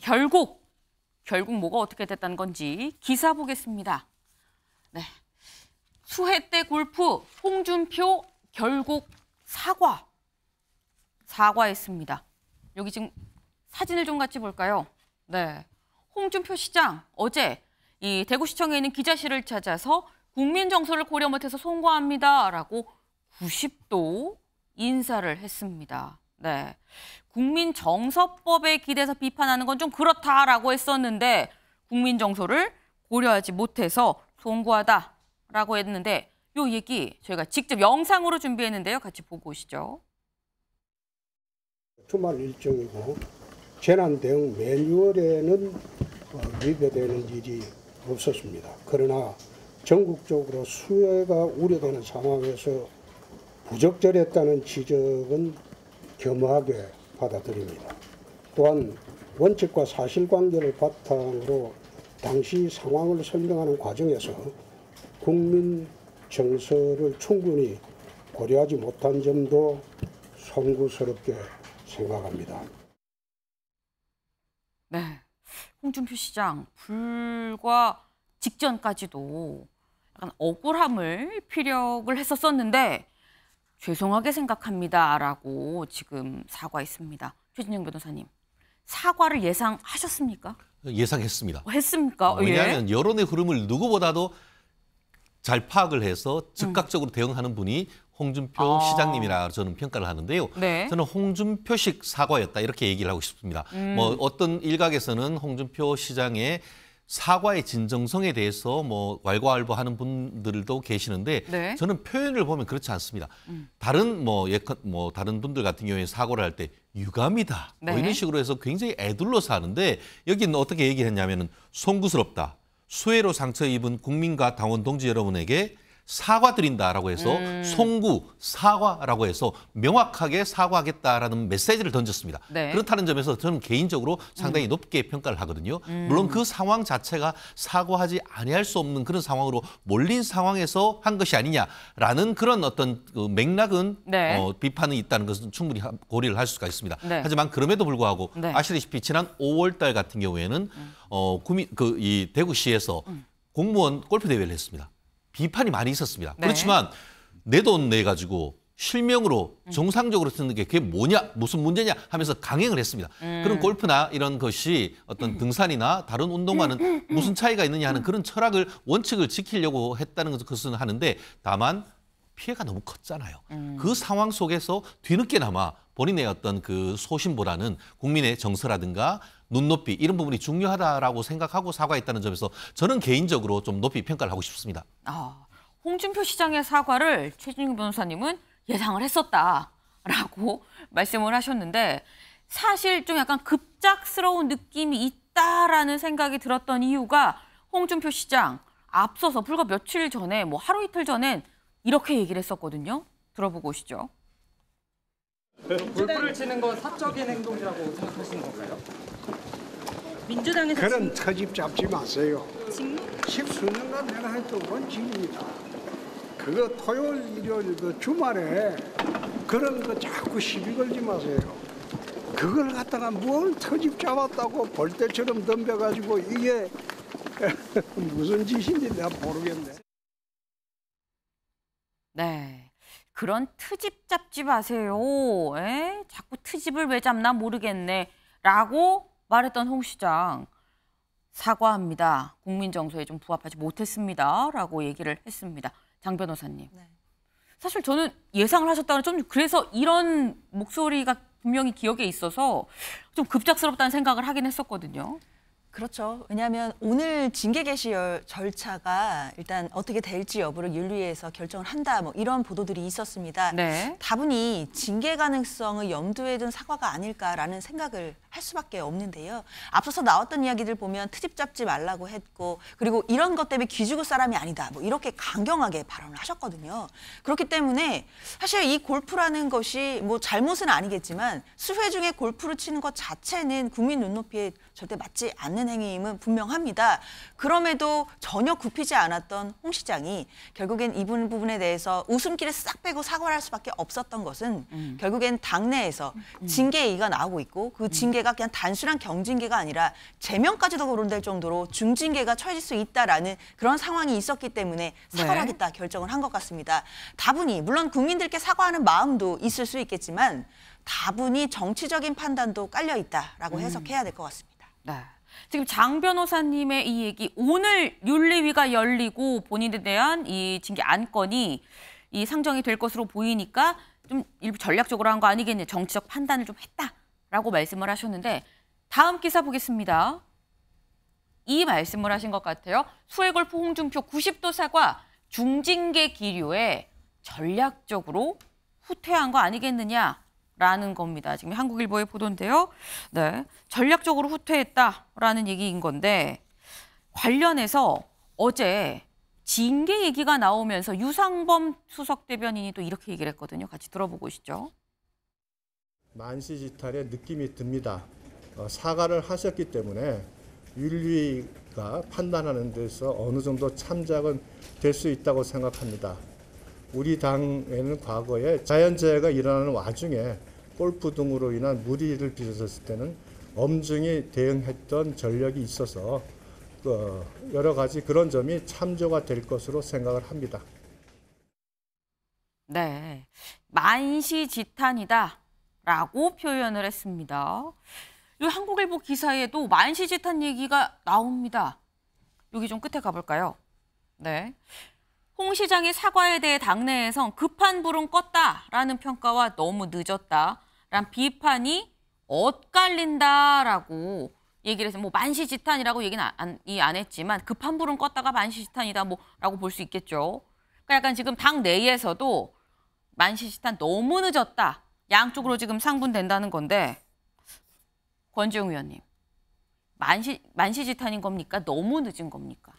결국 뭐가 어떻게 됐다는 건지 기사 보겠습니다. 네, 수해 때 골프 홍준표 결국 사과했습니다. 여기 지금 사진을 좀 같이 볼까요? 네, 홍준표 시장 어제 이 대구시청에 있는 기자실을 찾아서 국민 정서를 고려 못해서 송구합니다라고 90도 인사를 했습니다. 네, 국민정서법에 기대서 비판하는 건 좀 그렇다라고 했었는데 국민 정서를 고려하지 못해서 송구하다라고 했는데 이 얘기 저희가 직접 영상으로 준비했는데요. 같이 보고 오시죠. 주말 일정이고 재난 대응 매뉴얼에는 위배되는 일이 없었습니다. 그러나 전국적으로 수해가 우려되는 상황에서 부적절했다는 지적은 겸허하게 받아들입니다. 또한 원칙과 사실관계를 바탕으로 당시 상황을 설명하는 과정에서 국민 정서를 충분히 고려하지 못한 점도 송구스럽게 생각합니다. 네, 홍준표 시장 불과 직전까지도 약간 억울함을 피력을 했었었는데 죄송하게 생각합니다라고 지금 사과했습니다. 최진영 변호사님, 사과를 예상하셨습니까? 예상했습니다. 했습니까? 왜냐하면 여론의 흐름을 누구보다도 잘 파악을 해서 즉각적으로 대응하는 분이 홍준표 시장님이라 저는 평가를 하는데요. 네. 저는 홍준표식 사과였다 이렇게 얘기를 하고 싶습니다. 뭐 어떤 일각에서는 홍준표 시장의 사과의 진정성에 대해서 뭐 왈가왈부하는 분들도 계시는데 네. 저는 표현을 보면 그렇지 않습니다. 다른 다른 분들 같은 경우에 사과를 할 때 유감이다 네. 뭐 이런 식으로 해서 굉장히 애둘러서 하는데 여기는 어떻게 얘기를 했냐면은 송구스럽다. 수해로 상처 입은 국민과 당원 동지 여러분에게 사과드린다라고 해서 송구, 사과라고 해서 명확하게 사과하겠다라는 메시지를 던졌습니다. 네. 그렇다는 점에서 저는 개인적으로 상당히 높게 평가를 하거든요. 물론 그 상황 자체가 사과하지 아니할 수 없는 그런 상황으로 몰린 상황에서 한 것이 아니냐라는 그런 어떤 그 맥락은 네. 비판이 있다는 것은 충분히 고려를 할 수가 있습니다. 네. 하지만 그럼에도 불구하고 네. 아시다시피 지난 5월 달 같은 경우에는 이 대구시에서 공무원 골프 대회를 했습니다. 비판이 많이 있었습니다. 네. 그렇지만 내 돈 내가지고 실명으로 정상적으로 쓰는 게 그게 뭐냐, 무슨 문제냐 하면서 강행을 했습니다. 그런 골프나 이런 것이 어떤 등산이나 다른 운동과는 무슨 차이가 있느냐 하는 그런 철학을, 원칙을 지키려고 했다는 것은 하는데 다만 피해가 너무 컸잖아요. 그 상황 속에서 뒤늦게나마 본인의 어떤 그 소신보다는 국민의 정서라든가 눈높이 이런 부분이 중요하다라고 생각하고 사과했다는 점에서 저는 개인적으로 좀 높이 평가를 하고 싶습니다. 홍준표 시장의 사과를 최진영 변호사님은 예상을 했었다라고 말씀을 하셨는데 사실 좀 약간 급작스러운 느낌이 있다라는 생각이 들었던 이유가 홍준표 시장 앞서서 불과 며칠 전에 뭐 하루 이틀 전엔 이렇게 얘기를 했었거든요. 들어보고 오시죠. 골프를 치는 건 사적인 행동이라고 생각하시는 건가요? 민주당에서 그런 터집 잡지 마세요. 십수년간 내가 했던 원칙입니다. 그거 토요일, 일요일 그 주말에 그런 거 자꾸 시비 걸지 마세요. 그걸 갖다가 뭘 터집 잡았다고 볼 때처럼 덤벼가지고 이게 무슨 짓인지 내가 모르겠네. 네, 그런 트집 잡지 마세요. 자꾸 트집을 왜 잡나 모르겠네. 라고 말했던 홍 시장. 사과합니다. 국민 정서에 좀 부합하지 못했습니다. 라고 얘기를 했습니다. 장 변호사님. 네. 사실 저는 예상을 하셨다는 좀 그래서 이런 목소리가 분명히 기억에 있어서 좀 급작스럽다는 생각을 하긴 했었거든요. 그렇죠. 왜냐하면 오늘 징계 개시 절차가 일단 어떻게 될지 여부를 윤리위에서 결정을 한다 뭐 이런 보도들이 있었습니다. 네. 다분히 징계 가능성을 염두에 둔 사과가 아닐까라는 생각을 할 수밖에 없는데요. 앞서서 나왔던 이야기들 보면 트집 잡지 말라고 했고 그리고 이런 것 때문에 기죽을 사람이 아니다 뭐 이렇게 강경하게 발언을 하셨거든요. 그렇기 때문에 사실 이 골프라는 것이 뭐 잘못은 아니겠지만 수회 중에 골프를 치는 것 자체는 국민 눈높이에 절대 맞지 않는 행위임은 분명합니다. 그럼에도 전혀 굽히지 않았던 홍 시장이 결국엔 이 부분에 대해서 웃음기를 싹 빼고 사과를 할 수밖에 없었던 것은 결국엔 당내에서 징계 얘기가 나오고 있고 그 징계가 징계가 그냥 단순한 경징계가 아니라 제명까지도 거론될 정도로 중징계가 처해질 수 있다라는 그런 상황이 있었기 때문에 사과를 하겠다 결정을 한 것 같습니다. 다분히 물론 국민들께 사과하는 마음도 있을 수 있겠지만 다분히 정치적인 판단도 깔려 있다라고 해석해야 될 것 같습니다. 네. 지금 장 변호사님의 이 얘기, 오늘 윤리위가 열리고 본인에 대한 이 징계 안건이 이 상정이 될 것으로 보이니까 좀 일부 전략적으로 한 거 아니겠냐, 정치적 판단을 좀 했다라고 말씀을 하셨는데, 다음 기사 보겠습니다. 이 말씀을 하신 것 같아요. 수해골프 홍준표 90도 사과, 중징계 기류에 전략적으로 후퇴한 거 아니겠느냐라는 겁니다. 지금 한국일보의 보도인데요. 네, 전략적으로 후퇴했다라는 얘기인 건데, 관련해서 어제 징계 얘기가 나오면서 유상범 수석 대변인이 또 이렇게 얘기를 했거든요. 같이 들어보고 오시죠. 만시지탄의 느낌이 듭니다. 사과를 하셨기 때문에 윤리가 판단하는 데서 어느 정도 참작은 될 수 있다고 생각합니다. 우리 당에는 과거에 자연재해가 일어나는 와중에 골프 등으로 인한 무리를 빚었을 때는 엄중히 대응했던 전력이 있어서 여러 가지 그런 점이 참조가 될 것으로 생각을 합니다. 네, 만시지탄이다라고 표현을 했습니다. 이 한국일보 기사에도 만시지탄 얘기가 나옵니다. 여기 좀 끝에 가볼까요? 네, 홍 시장의 사과에 대해 당내에선 급한 불은 껐다라는 평가와 너무 늦었다라는 비판이 엇갈린다라고 얘기를 해서 뭐 만시지탄이라고 얘기는 안 했지만 급한 불은 껐다가 만시지탄이다 뭐라고 볼 수 있겠죠. 그러니까 약간 지금 당 내에서도 만시지탄 너무 늦었다. 양쪽으로 지금 상분된다는 건데, 권지웅 위원님, 만시지탄인 겁니까? 너무 늦은 겁니까?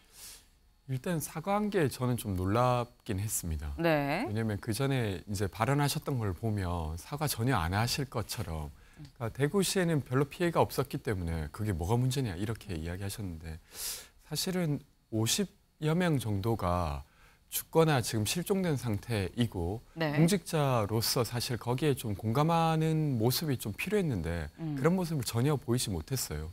일단 사과한 게 저는 좀 놀랍긴 했습니다. 네. 왜냐하면 그 전에 이제 발언하셨던 걸 보면 사과 전혀 안 하실 것처럼, 그러니까 대구시에는 별로 피해가 없었기 때문에 그게 뭐가 문제냐 이렇게 이야기하셨는데, 사실은 50여 명 정도가 죽거나 지금 실종된 상태이고, 네. 공직자로서 사실 거기에 좀 공감하는 모습이 좀 필요했는데 그런 모습을 전혀 보이지 못했어요.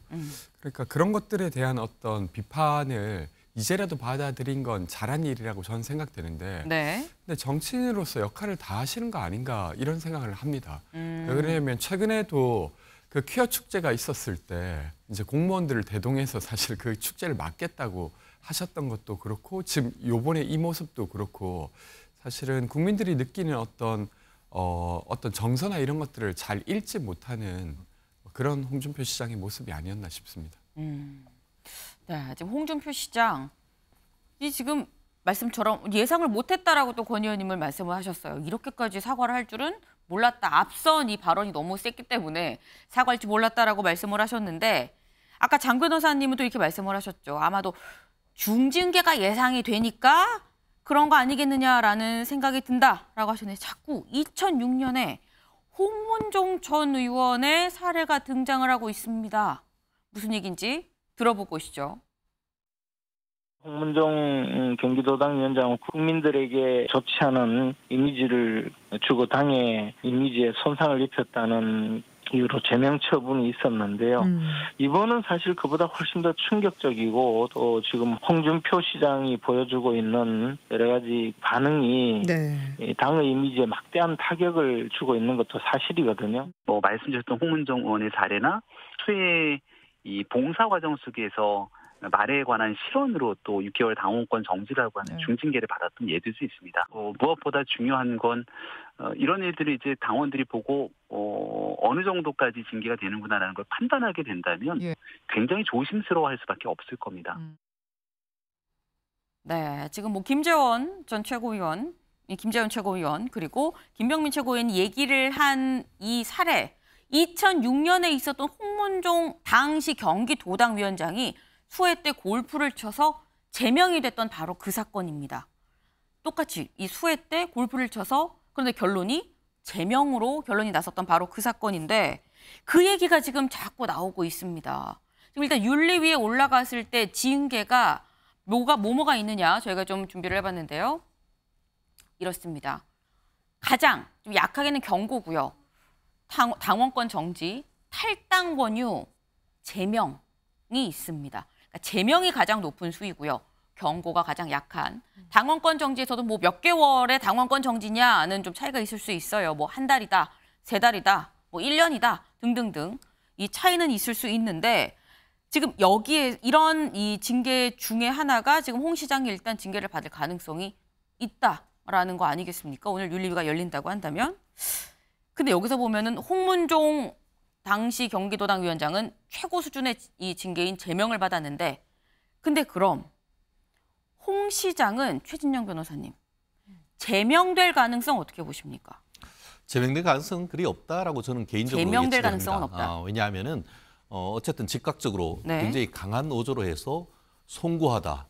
그러니까 그런 것들에 대한 어떤 비판을 이제라도 받아들인 건 잘한 일이라고 저는 생각되는데, 네. 근데 정치인으로서 역할을 다 하시는 거 아닌가 이런 생각을 합니다. 왜냐하면 최근에도 그 퀴어 축제가 있었을 때 이제 공무원들을 대동해서 사실 그 축제를 막겠다고 하셨던 것도 그렇고, 지금 요번에 이 모습도 그렇고, 사실은 국민들이 느끼는 어떤 정서나 이런 것들을 잘 읽지 못하는 그런 홍준표 시장의 모습이 아니었나 싶습니다. 네, 지금 홍준표 시장 이 지금 말씀처럼 예상을 못했다라고 또 권 의원님을 말씀을 하셨어요. 이렇게까지 사과를 할 줄은 몰랐다. 앞선 이 발언이 너무 셌기 때문에 사과할 줄 몰랐다라고 말씀을 하셨는데, 아까 장 변호사님은 또 이렇게 말씀을 하셨죠. 아마도 중징계가 예상이 되니까 그런 거 아니겠느냐라는 생각이 든다라고 하셨는데, 자꾸 2006년에 홍문종 전 의원의 사례가 등장을 하고 있습니다. 무슨 얘기인지 들어보고 오시죠. 홍문종 경기도당 위원장은 국민들에게 좋지 않은 이미지를 주고 당의 이미지에 손상을 입혔다는 이유로 제명 처분이 있었는데요. 이번은 사실 그보다 훨씬 더 충격적이고, 또 지금 홍준표 시장이 보여주고 있는 여러 가지 반응이 당의 이미지에 막대한 타격을 주고 있는 것도 사실이거든요. 말씀 주셨던 홍문종 의원의 사례나 수해 이 봉사 과정 속에서 말에 관한 실언으로 또 6개월 당원권 정지라고 하는 중징계를 받았던 예들도 있습니다. 무엇보다 중요한 건 이런 일들을 이제 당원들이 보고 어느 정도까지 징계가 되는구나라는 걸 판단하게 된다면 굉장히 조심스러워할 수밖에 없을 겁니다. 네, 지금 뭐 김재원 전 최고위원, 김재원 최고위원 그리고 김병민 최고위원이 얘기를 한 이 사례, 2006년에 있었던 홍문종 당시 경기도당 위원장이 수해 때 골프를 쳐서 제명이 됐던 바로 그 사건입니다. 똑같이 이 수해 때 골프를 쳐서, 그런데 결론이 제명으로 결론이 났었던 바로 그 사건인데, 그 얘기가 지금 자꾸 나오고 있습니다. 지금 일단 윤리위에 올라갔을 때 징계가 뭐가 있느냐 저희가 좀 준비를 해봤는데요. 이렇습니다. 가장 좀 약하게는 경고고요. 당원권 정지, 탈당 권유 제명이 있습니다. 그러니까 제명이 가장 높은 수위고요. 경고가 가장 약한. 당원권 정지에서도 뭐 몇 개월의 당원권 정지냐는 좀 차이가 있을 수 있어요. 뭐 한 달이다, 세 달이다, 뭐 1년이다 등등등. 이 차이는 있을 수 있는데 지금 여기에 이런 이 징계 중에 하나가 지금 홍 시장이 일단 징계를 받을 가능성이 있다라는 거 아니겠습니까? 오늘 윤리위가 열린다고 한다면. 근데 여기서 보면은 홍문종 당시 경기도당 위원장은 최고 수준의 이 징계인 제명을 받았는데 근데 그럼 홍 시장은 최진영 변호사님 제명될 가능성 어떻게 보십니까? 제명될 가능성은 그리 없다라고 저는 개인적으로 제명될 예측합니다. 가능성은 없다. 왜냐하면은 어쨌든 즉각적으로 네. 굉장히 강한 어조로 해서 송구하다,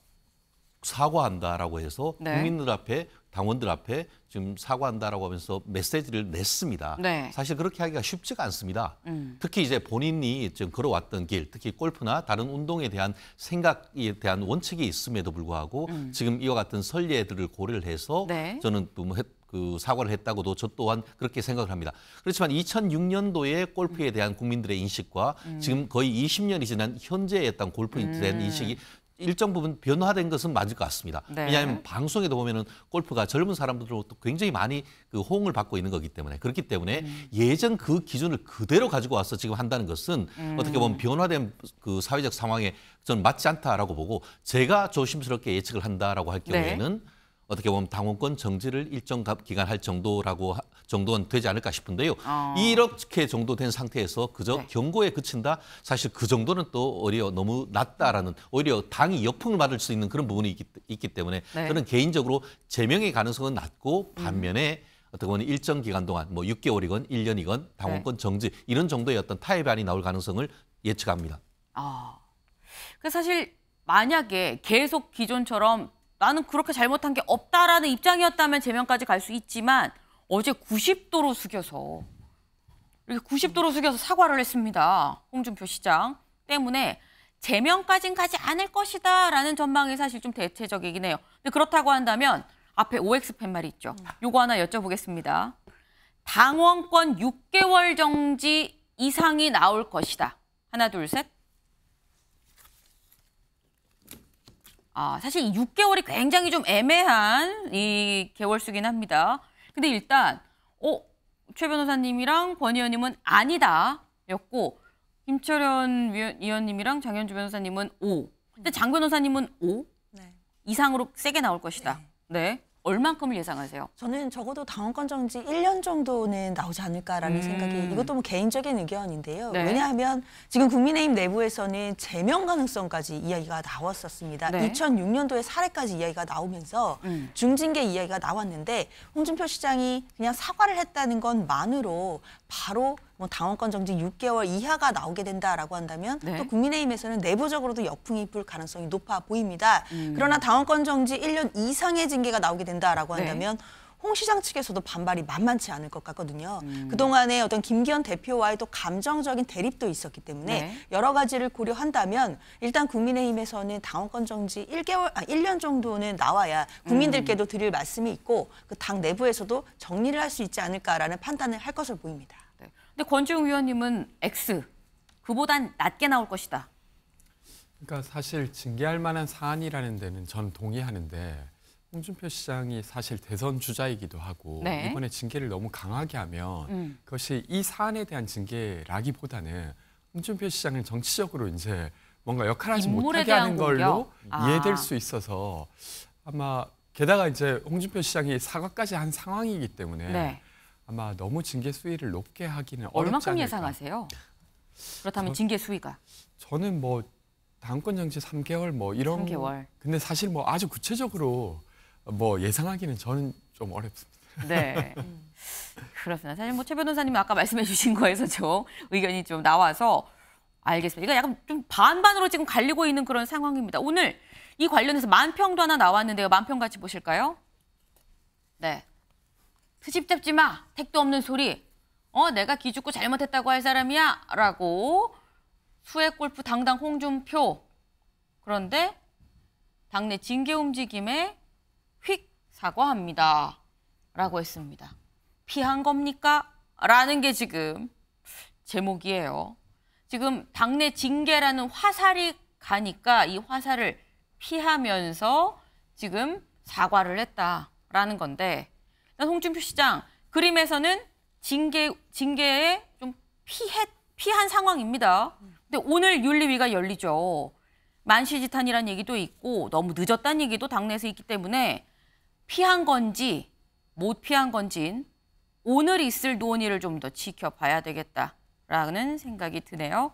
사과한다라고 해서 네. 국민들 앞에 당원들 앞에 지금 사과한다라고 하면서 메시지를 냈습니다. 네. 사실 그렇게 하기가 쉽지가 않습니다. 특히 이제 본인이 지금 걸어왔던 길, 특히 골프나 다른 운동에 대한 생각에 대한 원칙이 있음에도 불구하고 지금 이와 같은 선례들을 고려를 해서 네. 저는 또 그 사과를 했다고도 저 또한 그렇게 생각을 합니다. 그렇지만 2006년도에 골프에 대한 국민들의 인식과 지금 거의 20년이 지난 현재에 어떤 골프에 대한 인식이 일정 부분 변화된 것은 맞을 것 같습니다. 네. 왜냐하면 방송에도 보면은 골프가 젊은 사람들로부터 굉장히 많이 그 호응을 받고 있는 거기 때문에 그렇기 때문에 예전 그 기준을 그대로 가지고 와서 지금 한다는 것은 어떻게 보면 변화된 그 사회적 상황에 저는 맞지 않다라고 보고 제가 조심스럽게 예측을 한다라고 할 경우에는 어떻게 보면 당원권 정지를 일정 기간 할 정도는 되지 않을까 싶은데요. 이렇게 정도 된 상태에서 그저 경고에 그친다. 사실 그 정도는 또 오히려 너무 낮다라는 오히려 당이 역풍을 맞을 수 있는 그런 부분이 있기 때문에 저는 개인적으로 제명의 가능성은 낮고 반면에 어떻게 보면 일정 기간 동안 뭐 6개월이건 1년이건 당원권 정지 이런 정도의 어떤 타협안이 나올 가능성을 예측합니다. 그래서 사실 만약에 계속 기존처럼 나는 그렇게 잘못한 게 없다라는 입장이었다면 제명까지 갈 수 있지만 어제 90도로 숙여서 이렇게 90도로 숙여서 사과를 했습니다. 홍준표 시장 때문에 제명까지는 가지 않을 것이다라는 전망이 사실 좀 대체적이긴 해요. 근데 그렇다고 한다면 앞에 OX 팻말이 있죠. 요거 하나 여쭤보겠습니다. 당원권 6개월 정지 이상이 나올 것이다. 하나, 둘, 셋. 사실 6개월이 굉장히 좀 애매한 이 개월수긴 합니다. 근데 일단 최 변호사님이랑 권 의원님은 아니다였고 김철현 의원님이랑 장현주 변호사님은 O. 근데 장 변호사님은 O 이상으로 세게 나올 것이다. 네. 얼만큼을 예상하세요? 저는 적어도 당원권 정지 1년 정도는 나오지 않을까라는 생각이 이것도 뭐 개인적인 의견인데요. 네. 왜냐하면 지금 국민의힘 내부에서는 제명 가능성까지 이야기가 나왔었습니다. 네. 2006년도에 사례까지 이야기가 나오면서 중징계 이야기가 나왔는데 홍준표 시장이 그냥 사과를 했다는 것만으로 바로 뭐 당원권 정지 6개월 이하가 나오게 된다라고 한다면 또 국민의힘에서는 내부적으로도 역풍이 불 가능성이 높아 보입니다. 그러나 당원권 정지 1년 이상의 징계가 나오게 된다라고 한다면 홍 시장 측에서도 반발이 만만치 않을 것 같거든요. 그동안에 어떤 김기현 대표와의 또 감정적인 대립도 있었기 때문에 여러 가지를 고려한다면 일단 국민의힘에서는 당원권 정지 1년 정도는 나와야 국민들께도 드릴 말씀이 있고 그 당 내부에서도 정리를 할 수 있지 않을까라는 판단을 할 것으로 보입니다. 근데 권지웅 위원님은 X, 그보단 낮게 나올 것이다. 그러니까 사실 징계할 만한 사안이라는 데는 전 동의하는데 홍준표 시장이 사실 대선 주자이기도 하고 이번에 징계를 너무 강하게 하면 그것이 이 사안에 대한 징계라기보다는 홍준표 시장을 정치적으로 이제 뭔가 역할하지 못하게 하는 걸로 이해될 수 있어서 아마 게다가 이제 홍준표 시장이 사과까지 한 상황이기 때문에 아마 너무 징계 수위를 높게 하기는 어렵지 않을까. 얼마큼 예상하세요? 그렇다면 징계 수위가? 저는 뭐 당권 정지 3개월 뭐 이런 3개월. 근데 사실 뭐 아주 구체적으로 뭐 예상하기는 저는 좀 어렵습니다. 네. 그렇습니다. 사실 뭐 최 변호사님 아까 말씀해 주신 거에서 좀 의견이 좀 나와서 알겠습니다. 이거 약간 좀 반반으로 지금 갈리고 있는 그런 상황입니다. 오늘 이 관련해서 만평도 하나 나왔는데요. 만평 같이 보실까요? 네. 트집 잡지 마. 택도 없는 소리. 내가 기죽고 잘못했다고 할 사람이야. 라고 수해골프 당당 홍준표. 그런데 당내 징계 움직임에 휙 사과합니다. 라고 했습니다. 피한 겁니까? 라는 게 지금 제목이에요. 지금 당내 징계라는 화살이 가니까 이 화살을 피하면서 지금 사과를 했다라는 건데, 홍준표 시장 그림에서는 징계에 좀 피한 상황입니다. 근데 오늘 윤리위가 열리죠. 만시지탄이라는 얘기도 있고 너무 늦었다는 얘기도 당내에서 있기 때문에 피한 건지 못 피한 건지는 오늘 있을 논의를 좀 더 지켜봐야 되겠다라는 생각이 드네요.